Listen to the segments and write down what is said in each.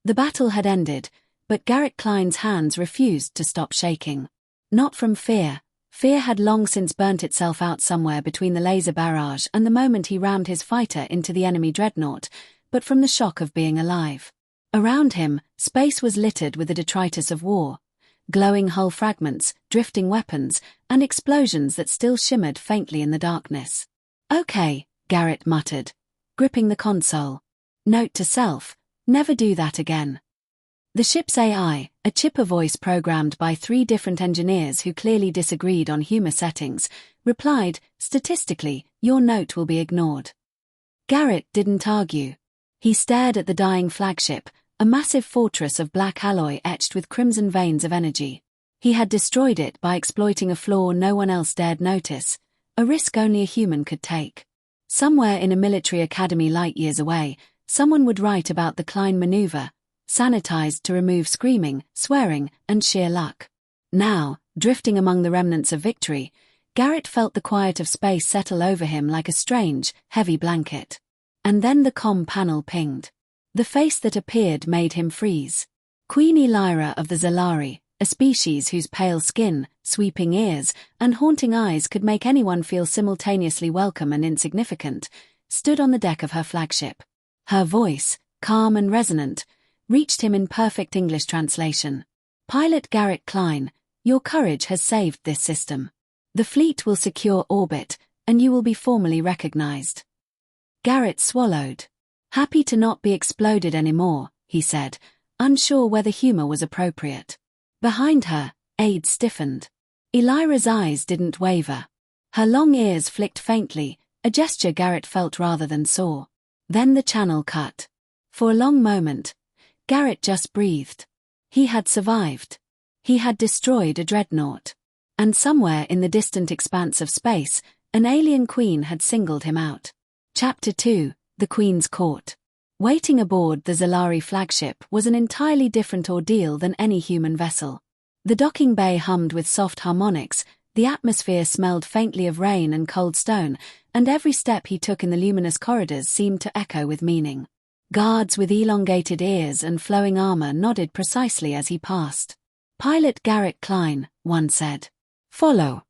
The battle had ended, but Garrett Klein's hands refused to stop shaking. Not from fear. Fear had long since burnt itself out somewhere between the laser barrage and the moment he rammed his fighter into the enemy dreadnought, but from the shock of being alive. Around him, space was littered with the detritus of war. Glowing hull fragments, drifting weapons, and explosions that still shimmered faintly in the darkness. "Okay," Garrett muttered, gripping the console. Note to self, never do that again. The ship's AI, a chipper voice programmed by 3 different engineers who clearly disagreed on humor settings, replied, "Statistically, your note will be ignored." Garrett didn't argue. He stared at the dying flagship, a massive fortress of black alloy etched with crimson veins of energy. He had destroyed it by exploiting a flaw no one else dared notice, a risk only a human could take. Somewhere in a military academy light years away, someone would write about the Klein maneuver, sanitized to remove screaming, swearing, and sheer luck. Now, drifting among the remnants of victory, Garrett felt the quiet of space settle over him like a strange, heavy blanket. And then the comm panel pinged. The face that appeared made him freeze. Queen Elira of the Zalari, a species whose pale skin, sweeping ears, and haunting eyes could make anyone feel simultaneously welcome and insignificant, stood on the deck of her flagship. Her voice, calm and resonant, reached him in perfect English translation. "Pilot Garrett Klein, your courage has saved this system. The fleet will secure orbit, and you will be formally recognized." Garrett swallowed. "Happy to not be exploded anymore," he said, unsure whether humor was appropriate. Behind her, Aide stiffened. Elira's eyes didn't waver. Her long ears flicked faintly, a gesture Garrett felt rather than saw. Then the channel cut. For a long moment, Garrett just breathed. He had survived. He had destroyed a dreadnought. And somewhere in the distant expanse of space, an alien queen had singled him out. Chapter 2, The Queen's Court. Waiting aboard the Zalari flagship was an entirely different ordeal than any human vessel. The docking bay hummed with soft harmonics, the atmosphere smelled faintly of rain and cold stone, and every step he took in the luminous corridors seemed to echo with meaning. Guards with elongated ears and flowing armor nodded precisely as he passed. "Pilot Garrett Klein," one said. "Follow."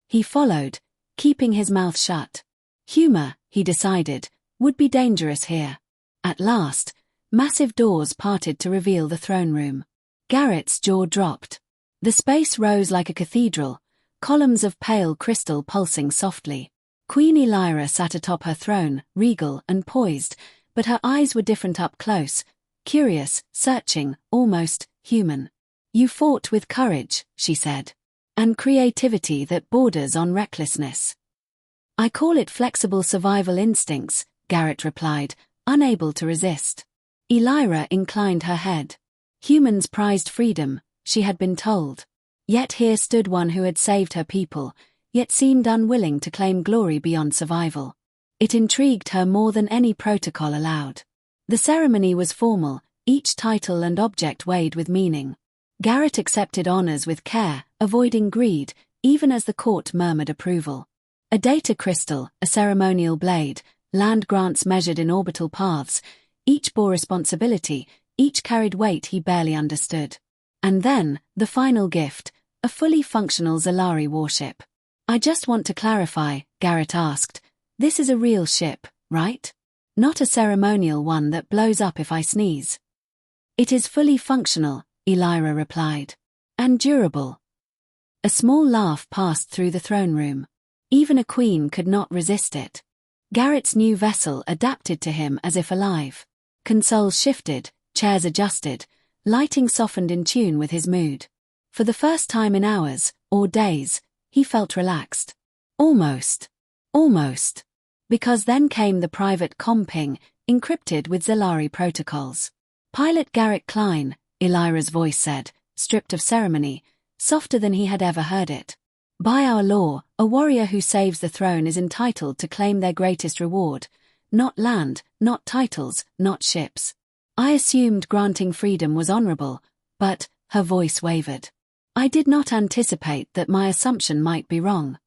He followed, keeping his mouth shut. Humor, he decided, would be dangerous here. At last, massive doors parted to reveal the throne room. Garrett's jaw dropped. The space rose like a cathedral, columns of pale crystal pulsing softly. Queen Elira sat atop her throne, regal and poised, but her eyes were different up close, curious, searching, almost human. "You fought with courage," she said, "and creativity that borders on recklessness." "I call it flexible survival instincts," Garrett replied, unable to resist. Elira inclined her head. Humans prized freedom, she had been told. Yet here stood one who had saved her people, yet seemed unwilling to claim glory beyond survival. It intrigued her more than any protocol allowed. The ceremony was formal, each title and object weighed with meaning. Garrett accepted honors with care, avoiding greed, even as the court murmured approval. A data crystal, a ceremonial blade, land grants measured in orbital paths, each bore responsibility, each carried weight he barely understood. And then, the final gift, a fully functional Zalari warship. "I just want to clarify," Garrett asked, "this is a real ship, right? Not a ceremonial one that blows up if I sneeze." "It is fully functional," Elira replied. "And durable." A small laugh passed through the throne room. Even a queen could not resist it. Garrett's new vessel adapted to him as if alive. Consoles shifted, chairs adjusted, lighting softened in tune with his mood. For the first time in hours, or days, he felt relaxed. Almost. Because then came the private comm ping, encrypted with Zalari protocols. "Pilot Garrett Klein," Elira's voice said, stripped of ceremony, softer than he had ever heard it. "By our law, a warrior who saves the throne is entitled to claim their greatest reward. Not land, not titles, not ships. I assumed granting freedom was honorable, but," her voice wavered, "I did not anticipate that my assumption might be wrong."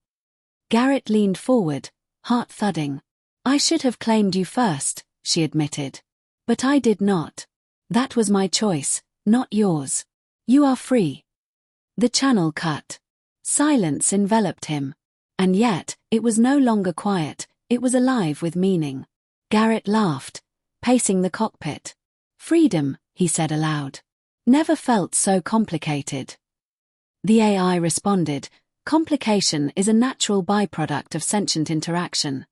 Garrett leaned forward, heart thudding. "I should have claimed you first," she admitted. "But I did not." That was my choice, not yours. You are free. The channel cut. Silence enveloped him. And yet, it was no longer quiet, it was alive with meaning. Garrett laughed, pacing the cockpit. Freedom, he said aloud. Never felt so complicated. The AI responded, complication is a natural byproduct of sentient interaction.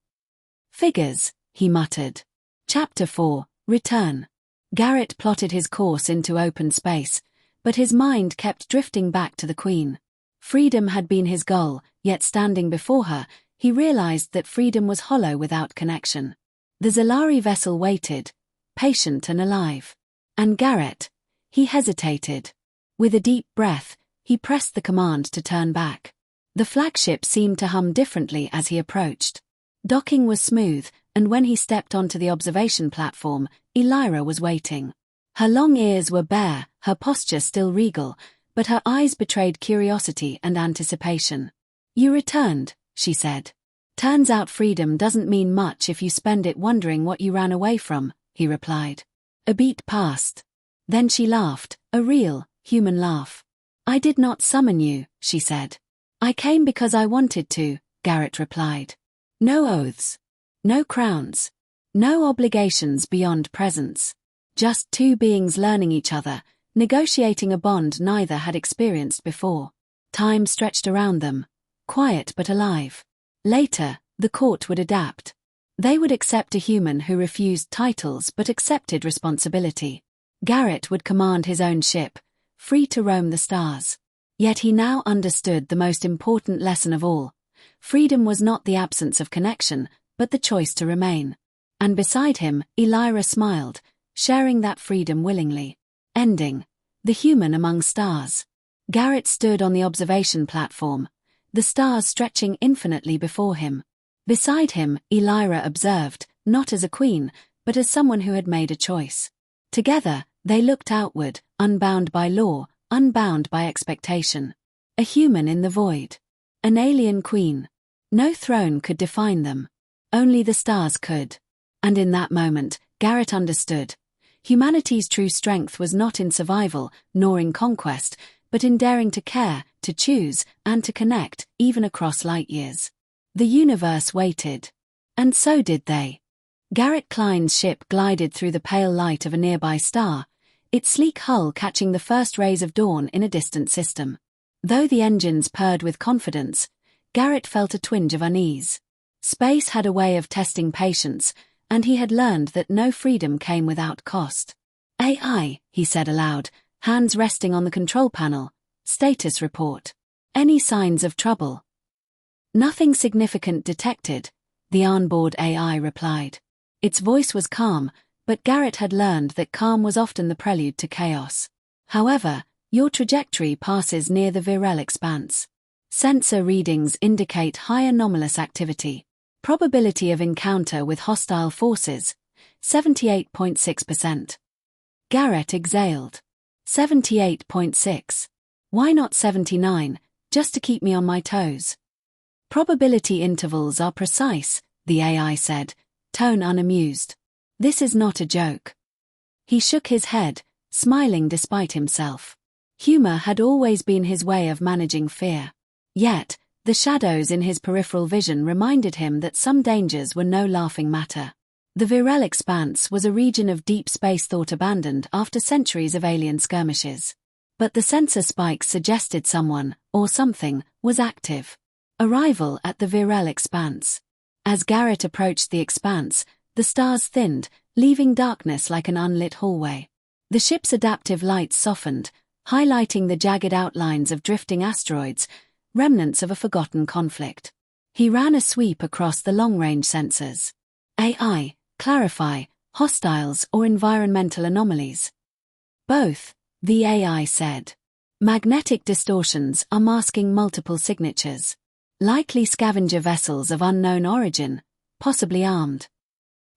Figures, he muttered. Chapter 4, Return. Garrett plotted his course into open space, but his mind kept drifting back to the Queen. Freedom had been his goal, yet standing before her, he realized that freedom was hollow without connection. The Zalari vessel waited, patient and alive. And Garrett? He hesitated. With a deep breath, he pressed the command to turn back. The flagship seemed to hum differently as he approached. Docking was smooth, and when he stepped onto the observation platform, Elira was waiting. Her long ears were bare, her posture still regal, but her eyes betrayed curiosity and anticipation. You returned, she said. Turns out freedom doesn't mean much if you spend it wondering what you ran away from, he replied. A beat passed. Then she laughed, a real, human laugh. I did not summon you, she said. I came because I wanted to, Garrett replied. No oaths. No crowns. No obligations beyond presence. Just two beings learning each other, negotiating a bond neither had experienced before. Time stretched around them, quiet but alive. Later, the court would adapt. They would accept a human who refused titles but accepted responsibility. Garrett would command his own ship, free to roam the stars. Yet he now understood the most important lesson of all. Freedom was not the absence of connection, but the choice to remain. And beside him, Elira smiled, sharing that freedom willingly. Ending. The human among stars. Garrett stood on the observation platform, the stars stretching infinitely before him. Beside him, Elira observed, not as a queen, but as someone who had made a choice. Together, they looked outward, unbound by law, unbound by expectation. A human in the void. An alien queen. No throne could define them. Only the stars could. And in that moment, Garrett understood. Humanity's true strength was not in survival, nor in conquest, but in daring to care, to choose, and to connect, even across light years. The universe waited. And so did they. Garrett Klein's ship glided through the pale light of a nearby star, its sleek hull catching the first rays of dawn in a distant system. Though the engines purred with confidence, Garrett felt a twinge of unease. Space had a way of testing patience, and he had learned that no freedom came without cost. AI, he said aloud, hands resting on the control panel. Status report. Any signs of trouble? Nothing significant detected, the onboard AI replied. Its voice was calm, but Garrett had learned that calm was often the prelude to chaos. However, your trajectory passes near the Virel expanse. Sensor readings indicate high anomalous activity. Probability of encounter with hostile forces, 78.6%. Garrett exhaled. 78.6. Why not 79, just to keep me on my toes? Probability intervals are precise, the AI said, tone unamused. This is not a joke. He shook his head, smiling despite himself. Humor had always been his way of managing fear. Yet, the shadows in his peripheral vision reminded him that some dangers were no laughing matter. The Virel expanse was a region of deep space thought abandoned after centuries of alien skirmishes. But the sensor spikes suggested someone, or something, was active. Arrival at the Virel expanse. As Garrett approached the expanse, the stars thinned, leaving darkness like an unlit hallway. The ship's adaptive lights softened, highlighting the jagged outlines of drifting asteroids, remnants of a forgotten conflict. He ran a sweep across the long-range sensors. AI, clarify, hostiles or environmental anomalies. Both, the AI said. Magnetic distortions are masking multiple signatures. Likely scavenger vessels of unknown origin, possibly armed.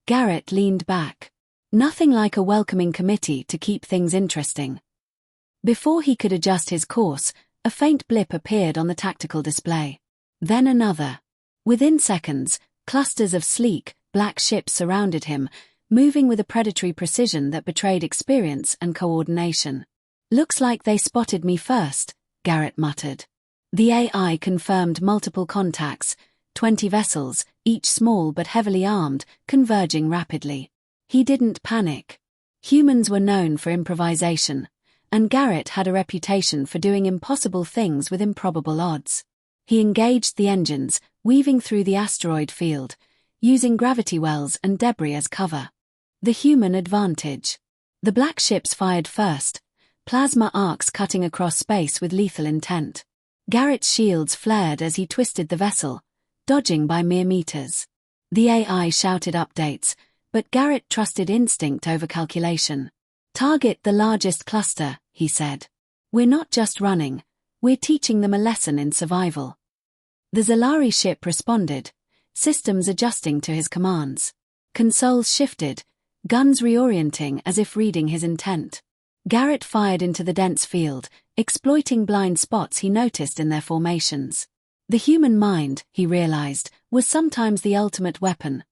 Garrett leaned back. Nothing like a welcoming committee to keep things interesting. Before he could adjust his course, a faint blip appeared on the tactical display. Then another. Within seconds, clusters of sleek, black ships surrounded him, moving with a predatory precision that betrayed experience and coordination. "Looks like they spotted me first," Garrett muttered. The AI confirmed multiple contacts, 20 vessels, each small but heavily armed, converging rapidly. He didn't panic. Humans were known for improvisation, and Garrett had a reputation for doing impossible things with improbable odds. He engaged the engines, weaving through the asteroid field, using gravity wells and debris as cover. The human advantage. The black ships fired first, plasma arcs cutting across space with lethal intent. Garrett's shields flared as he twisted the vessel, dodging by mere meters. The AI shouted updates, but Garrett trusted instinct over calculation. "Target the largest cluster," he said. "We're not just running, we're teaching them a lesson in survival." The Zalari ship responded, systems adjusting to his commands. Consoles shifted, guns reorienting as if reading his intent. Garrett fired into the dense field, exploiting blind spots he noticed in their formations. The human mind, he realized, was sometimes the ultimate weapon,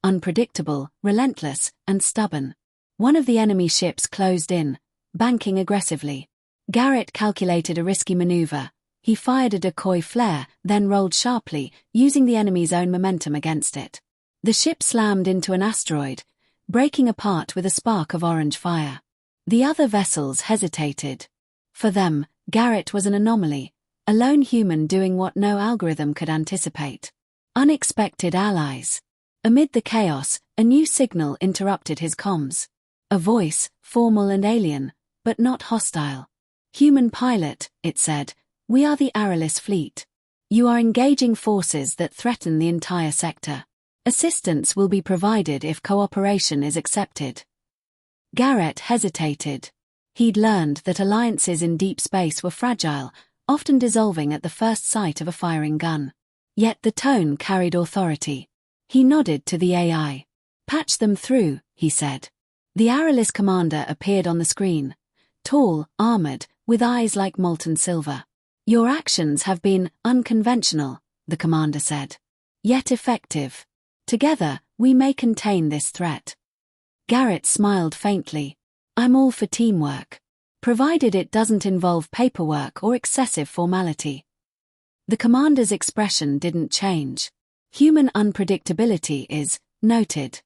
unpredictable, relentless, and stubborn. One of the enemy ships closed in, banking aggressively. Garrett calculated a risky maneuver. He fired a decoy flare, then rolled sharply, using the enemy's own momentum against it. The ship slammed into an asteroid, breaking apart with a spark of orange fire. The other vessels hesitated. For them, Garrett was an anomaly, a lone human doing what no algorithm could anticipate. Unexpected allies. Amid the chaos, a new signal interrupted his comms. A voice, formal and alien, but not hostile. "Human pilot," it said, "we are the Aralis fleet. You are engaging forces that threaten the entire sector. Assistance will be provided if cooperation is accepted." Garrett hesitated. He'd learned that alliances in deep space were fragile, often dissolving at the first sight of a firing gun. Yet the tone carried authority. He nodded to the AI. "Patch them through," he said. The Aralis commander appeared on the screen. Tall, armored, with eyes like molten silver. "Your actions have been unconventional," the commander said. "Yet effective. Together, we may contain this threat." Garrett smiled faintly. "I'm all for teamwork, provided it doesn't involve paperwork or excessive formality." The commander's expression didn't change. "Human unpredictability is noted."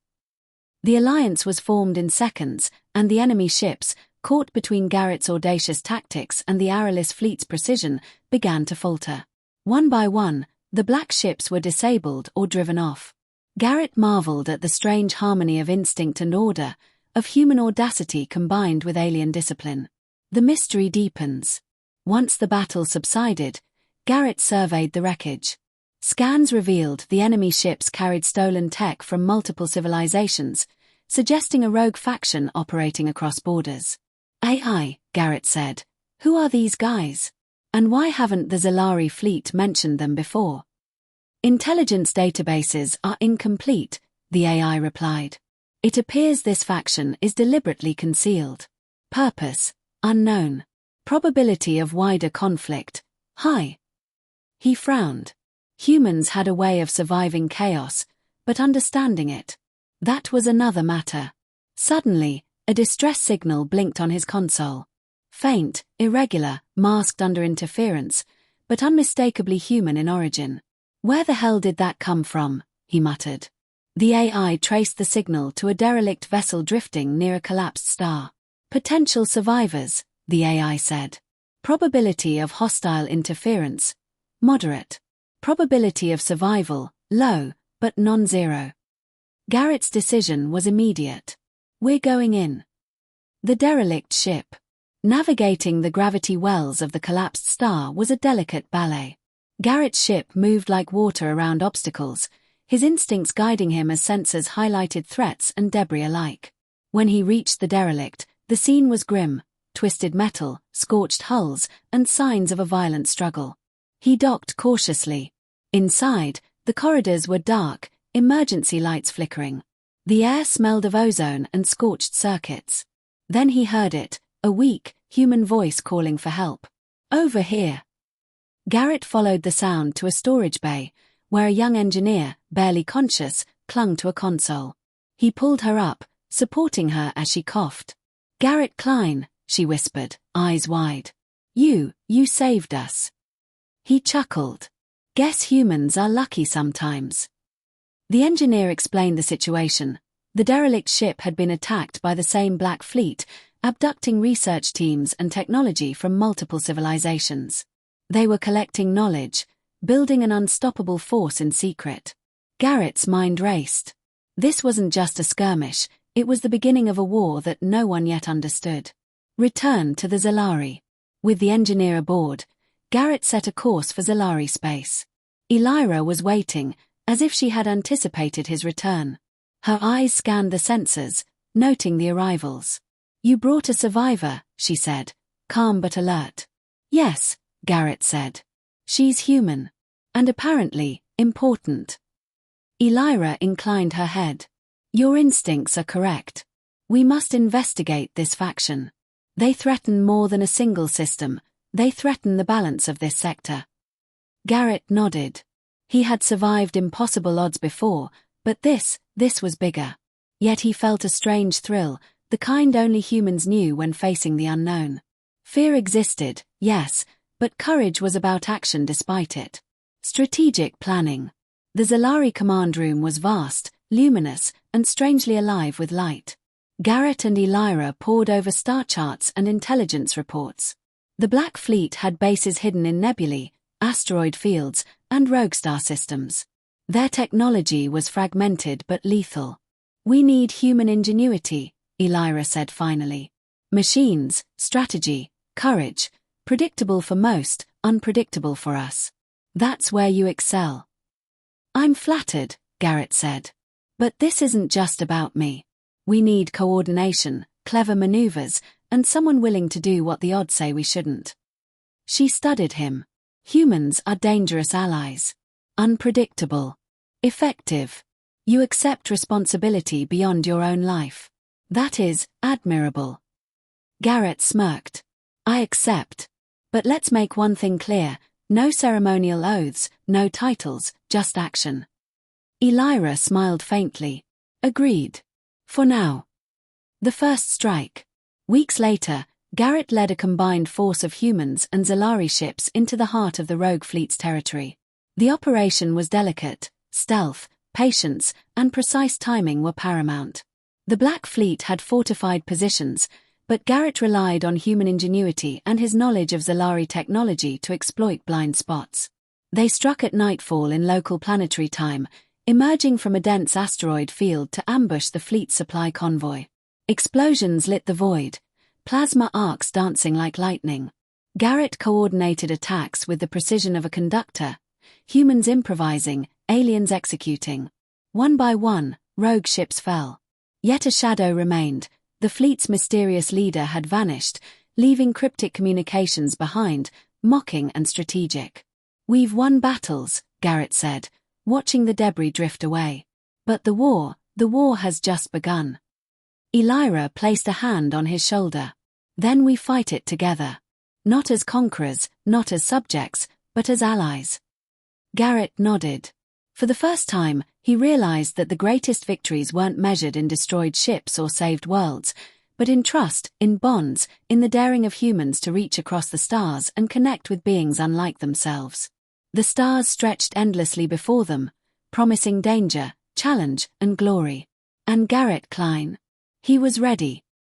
The alliance was formed in seconds, and the enemy ships, caught between Garrett's audacious tactics and the Aralis fleet's precision, began to falter. One by one, the black ships were disabled or driven off. Garrett marveled at the strange harmony of instinct and order, of human audacity combined with alien discipline. The mystery deepens. Once the battle subsided, Garrett surveyed the wreckage. Scans revealed the enemy ships carried stolen tech from multiple civilizations, suggesting a rogue faction operating across borders. "AI," Garrett said. "Who are these guys? And why haven't the Zalari fleet mentioned them before?" "Intelligence databases are incomplete," the AI replied. "It appears this faction is deliberately concealed. Purpose, unknown. Probability of wider conflict, high." He frowned. Humans had a way of surviving chaos, but understanding it, that was another matter. Suddenly, a distress signal blinked on his console. Faint, irregular, masked under interference, but unmistakably human in origin. "Where the hell did that come from?" he muttered. The AI traced the signal to a derelict vessel drifting near a collapsed star. "Potential survivors," the AI said. "Probability of hostile interference, moderate. Probability of survival, low, but non-zero." Garrett's decision was immediate. "We're going in." The derelict ship. Navigating the gravity wells of the collapsed star was a delicate ballet. Garrett's ship moved like water around obstacles, his instincts guiding him as sensors highlighted threats and debris alike. When he reached the derelict, the scene was grim: twisted metal, scorched hulls, and signs of a violent struggle. He docked cautiously. Inside, the corridors were dark, emergency lights flickering. The air smelled of ozone and scorched circuits. Then he heard it, a weak, human voice calling for help. "Over here." Garrett followed the sound to a storage bay, where a young engineer, barely conscious, clung to a console. He pulled her up, supporting her as she coughed. "Garrett Klein," she whispered, eyes wide. You saved us." He chuckled. "Guess humans are lucky sometimes." The engineer explained the situation. The derelict ship had been attacked by the same Black Fleet, abducting research teams and technology from multiple civilizations. They were collecting knowledge, building an unstoppable force in secret. Garrett's mind raced. This wasn't just a skirmish, it was the beginning of a war that no one yet understood. Return to the Zalari. With the engineer aboard, Garrett set a course for Zalari space. Elira was waiting, as if she had anticipated his return. Her eyes scanned the sensors, noting the arrivals. "You brought a survivor," she said, calm but alert. "Yes," Garrett said. "She's human. And apparently, important." Elira inclined her head. "Your instincts are correct. We must investigate this faction. They threaten more than a single system, they threaten the balance of this sector." Garrett nodded. He had survived impossible odds before, but this was bigger. Yet he felt a strange thrill, the kind only humans knew when facing the unknown. Fear existed, yes, but courage was about action despite it. Strategic planning. The Zalari command room was vast, luminous, and strangely alive with light. Garrett and Elira pored over star charts and intelligence reports. The Black Fleet had bases hidden in nebulae, asteroid fields, and rogue star systems. Their technology was fragmented but lethal. "We need human ingenuity," Elira said finally. "Machines, strategy, courage, predictable for most, unpredictable for us. That's where you excel." "I'm flattered," Garrett said. "But this isn't just about me. We need coordination, clever maneuvers, and someone willing to do what the odds say we shouldn't." She studied him. "Humans are dangerous allies. Unpredictable. Effective. You accept responsibility beyond your own life. That is admirable." Garrett smirked. "I accept. But let's make one thing clear, no ceremonial oaths, no titles, just action." Elira smiled faintly. "Agreed. For now." The first strike. Weeks later, Garrett led a combined force of humans and Zalari ships into the heart of the Rogue Fleet's territory. The operation was delicate. Stealth, patience, and precise timing were paramount. The Black Fleet had fortified positions, but Garrett relied on human ingenuity and his knowledge of Zalari technology to exploit blind spots. They struck at nightfall in local planetary time, emerging from a dense asteroid field to ambush the fleet's supply convoy. Explosions lit the void, plasma arcs dancing like lightning. Garrett coordinated attacks with the precision of a conductor, humans improvising, aliens executing. One by one, rogue ships fell. Yet a shadow remained. The fleet's mysterious leader had vanished, leaving cryptic communications behind, mocking and strategic. "We've won battles," Garrett said, watching the debris drift away. "But the war has just begun." Elira placed a hand on his shoulder. "Then we fight it together. Not as conquerors, not as subjects, but as allies." Garrett nodded. For the first time, he realized that the greatest victories weren't measured in destroyed ships or saved worlds, but in trust, in bonds, in the daring of humans to reach across the stars and connect with beings unlike themselves. The stars stretched endlessly before them, promising danger, challenge, and glory. And Garrett Klein. He was ready.